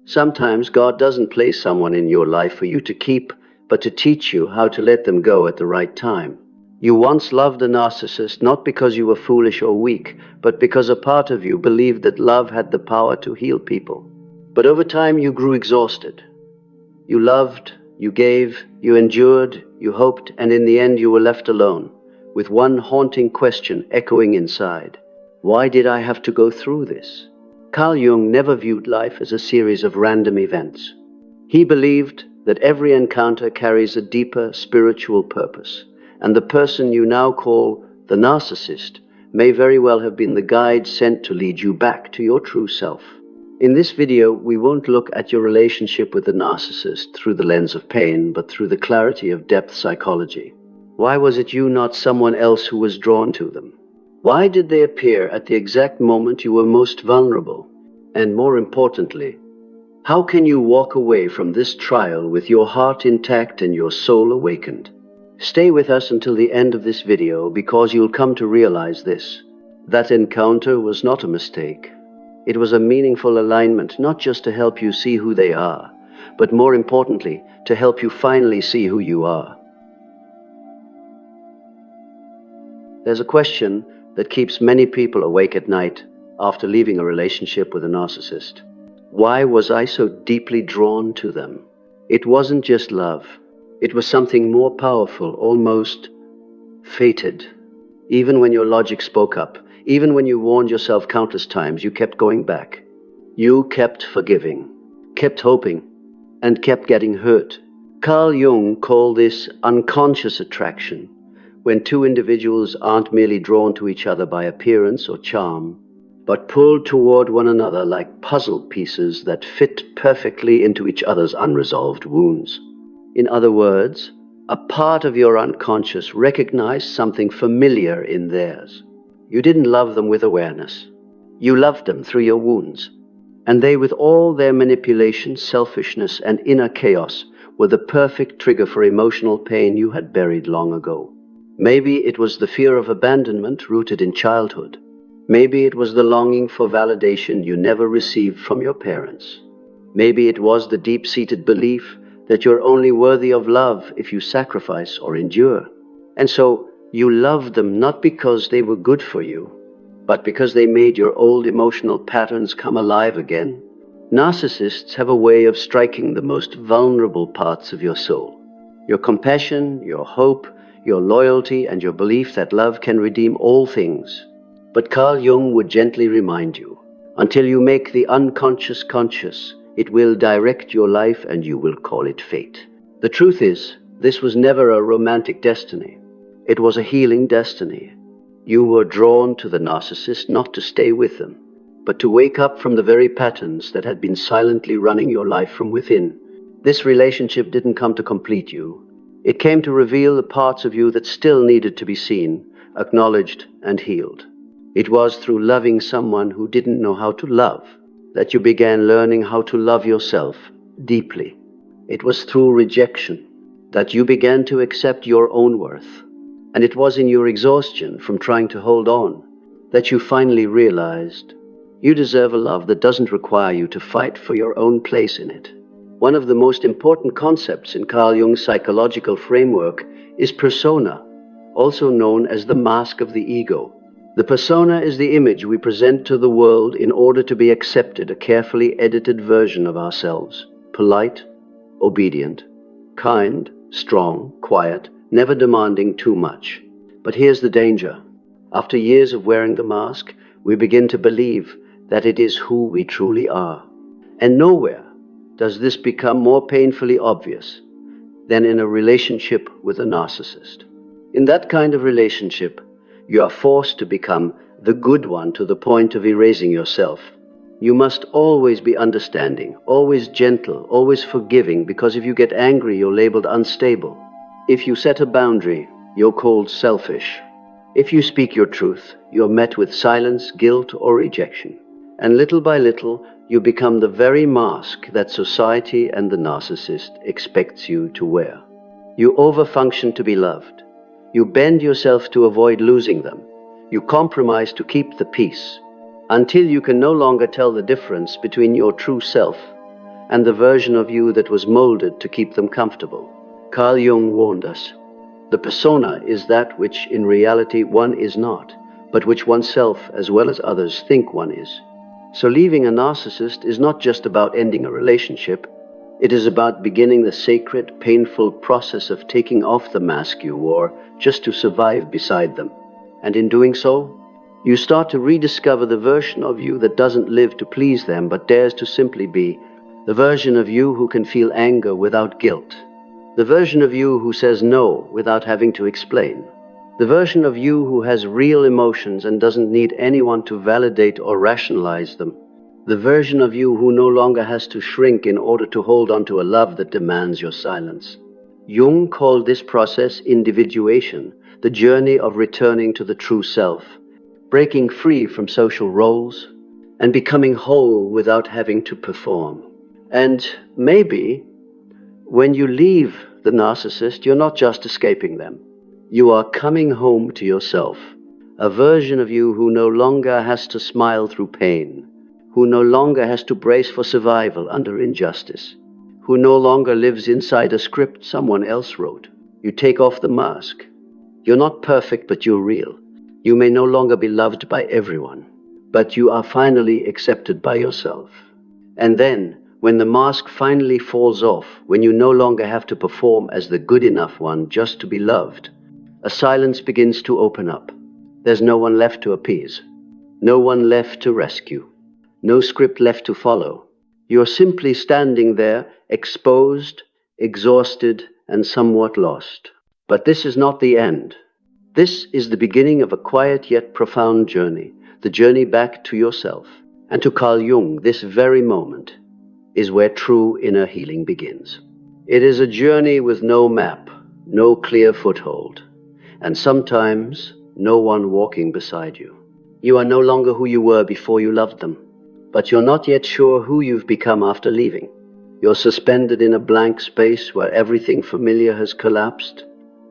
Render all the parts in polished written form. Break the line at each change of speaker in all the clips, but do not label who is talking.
Sometimes God doesn't place someone in your life for you to keep, but to teach you how to let them go at the right time. You once loved a narcissist not because you were foolish or weak, but because a part of you believed that love had the power to heal people. But over time you grew exhausted. You loved, you gave, you endured, you hoped, and in the end you were left alone, with one haunting question echoing inside. Why did I have to go through this? Carl Jung never viewed life as a series of random events. He believed that every encounter carries a deeper spiritual purpose, and the person you now call the narcissist may very well have been the guide sent to lead you back to your true self. In this video, we won't look at your relationship with the narcissist through the lens of pain, but through the clarity of depth psychology. Why was it you, not someone else, who was drawn to them? Why did they appear at the exact moment you were most vulnerable? And more importantly, how can you walk away from this trial with your heart intact and your soul awakened? Stay with us until the end of this video, because you'll come to realize this. That encounter was not a mistake. It was a meaningful alignment, not just to help you see who they are, but more importantly, to help you finally see who you are. There's a question that keeps many people awake at night after leaving a relationship with a narcissist. Why was I so deeply drawn to them? It wasn't just love. It was something more powerful, almost fated. Even when your logic spoke up, even when you warned yourself countless times, you kept going back. You kept forgiving, kept hoping, and kept getting hurt. Carl Jung called this unconscious attraction, when two individuals aren't merely drawn to each other by appearance or charm, but pulled toward one another like puzzle pieces that fit perfectly into each other's unresolved wounds. In other words, a part of your unconscious recognized something familiar in theirs. You didn't love them with awareness. You loved them through your wounds. And they, with all their manipulation, selfishness, and inner chaos, were the perfect trigger for emotional pain you had buried long ago. Maybe it was the fear of abandonment rooted in childhood. Maybe it was the longing for validation you never received from your parents. Maybe it was the deep-seated belief that you're only worthy of love if you sacrifice or endure. And so, you loved them not because they were good for you, but because they made your old emotional patterns come alive again. Narcissists have a way of striking the most vulnerable parts of your soul. Your compassion, your hope, your loyalty, and your belief that love can redeem all things. But Carl Jung would gently remind you, until you make the unconscious conscious, it will direct your life and you will call it fate. The truth is, this was never a romantic destiny. It was a healing destiny. You were drawn to the narcissist not to stay with them, but to wake up from the very patterns that had been silently running your life from within. This relationship didn't come to complete you. It came to reveal the parts of you that still needed to be seen, acknowledged, and healed. It was through loving someone who didn't know how to love that you began learning how to love yourself deeply. It was through rejection that you began to accept your own worth. And it was in your exhaustion from trying to hold on that you finally realized you deserve a love that doesn't require you to fight for your own place in it. One of the most important concepts in Carl Jung's psychological framework is persona, also known as the mask of the ego. The persona is the image we present to the world in order to be accepted, a carefully edited version of ourselves. Polite, obedient, kind, strong, quiet, never demanding too much. But here's the danger. After years of wearing the mask, we begin to believe that it is who we truly are. And nowhere does this become more painfully obvious than in a relationship with a narcissist. In that kind of relationship, you are forced to become the good one to the point of erasing yourself. You must always be understanding, always gentle, always forgiving, because if you get angry, you're labeled unstable. If you set a boundary, you're called selfish. If you speak your truth, you're met with silence, guilt, or rejection. And little by little, you become the very mask that society and the narcissist expects you to wear. You overfunction to be loved. You bend yourself to avoid losing them. You compromise to keep the peace, until you can no longer tell the difference between your true self and the version of you that was molded to keep them comfortable. Carl Jung warned us. The persona is that which in reality one is not, but which oneself as well as others think one is. So leaving a narcissist is not just about ending a relationship. It is about beginning the sacred, painful process of taking off the mask you wore just to survive beside them. And in doing so, you start to rediscover the version of you that doesn't live to please them, but dares to simply be. The version of you who can feel anger without guilt. The version of you who says no without having to explain. The version of you who has real emotions and doesn't need anyone to validate or rationalize them. The version of you who no longer has to shrink in order to hold on to a love that demands your silence. Jung called this process individuation, the journey of returning to the true self, breaking free from social roles, and becoming whole without having to perform. And maybe, when you leave the narcissist, you're not just escaping them. You are coming home to yourself, a version of you who no longer has to smile through pain, who no longer has to brace for survival under injustice, who no longer lives inside a script someone else wrote. You take off the mask. You're not perfect, but you're real. You may no longer be loved by everyone, but you are finally accepted by yourself. And then, when the mask finally falls off, when you no longer have to perform as the good enough one just to be loved, a silence begins to open up. There's no one left to appease, no one left to rescue, no script left to follow. You're simply standing there, exposed, exhausted, and somewhat lost. But this is not the end. This is the beginning of a quiet yet profound journey, the journey back to yourself. And to Carl Jung, this very moment is where true inner healing begins. It is a journey with no map, no clear foothold, and sometimes no one walking beside you. You are no longer who you were before you loved them, but you're not yet sure who you've become after leaving. You're suspended in a blank space where everything familiar has collapsed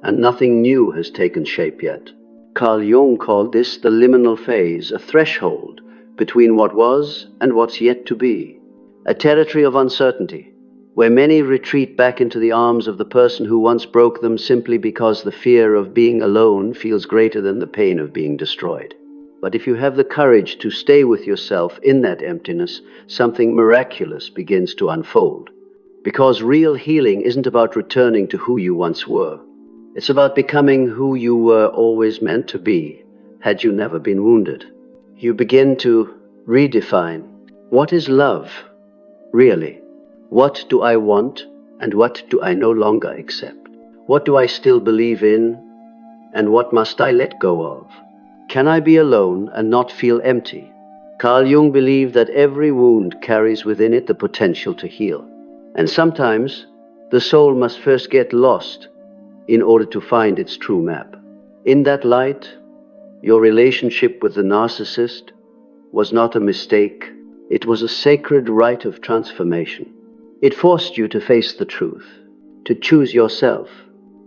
and nothing new has taken shape yet. Carl Jung called this the liminal phase, a threshold between what was and what's yet to be, a territory of uncertainty, where many retreat back into the arms of the person who once broke them simply because the fear of being alone feels greater than the pain of being destroyed. But if you have the courage to stay with yourself in that emptiness, something miraculous begins to unfold. Because real healing isn't about returning to who you once were. It's about becoming who you were always meant to be, had you never been wounded. You begin to redefine, what is love, really? What do I want, and what do I no longer accept? What do I still believe in, and what must I let go of? Can I be alone and not feel empty? Carl Jung believed that every wound carries within it the potential to heal. And sometimes the soul must first get lost in order to find its true map. In that light, your relationship with the narcissist was not a mistake. It was a sacred rite of transformation. It forced you to face the truth, to choose yourself,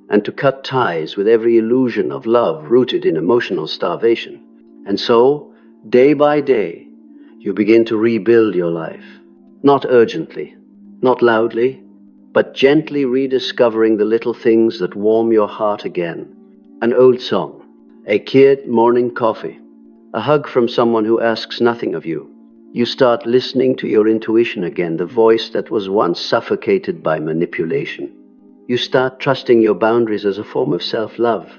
and to cut ties with every illusion of love rooted in emotional starvation. And so, day by day, you begin to rebuild your life. Not urgently, not loudly, but gently rediscovering the little things that warm your heart again. An old song, a kid morning coffee, a hug from someone who asks nothing of you. You start listening to your intuition again, the voice that was once suffocated by manipulation. You start trusting your boundaries as a form of self-love.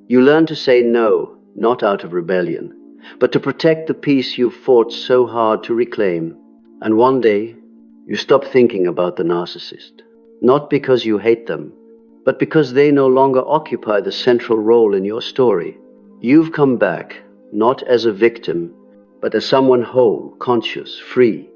You learn to say no, not out of rebellion, but to protect the peace you've fought so hard to reclaim. And one day, you stop thinking about the narcissist. Not because you hate them, but because they no longer occupy the central role in your story. You've come back, not as a victim, but as someone whole, conscious, free,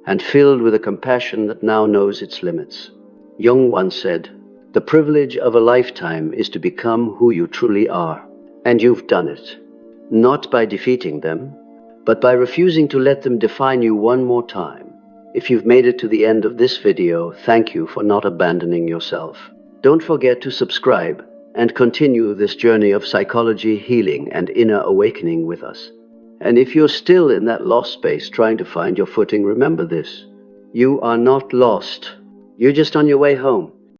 and filled with a compassion that now knows its limits. Jung once said, "The privilege of a lifetime is to become who you truly are." And you've done it, not by defeating them, but by refusing to let them define you one more time. If you've made it to the end of this video, thank you for not abandoning yourself. Don't forget to subscribe and continue this journey of psychology, healing, and inner awakening with us. And if you're still in that lost space trying to find your footing, remember this. You are not lost. You're just on your way home.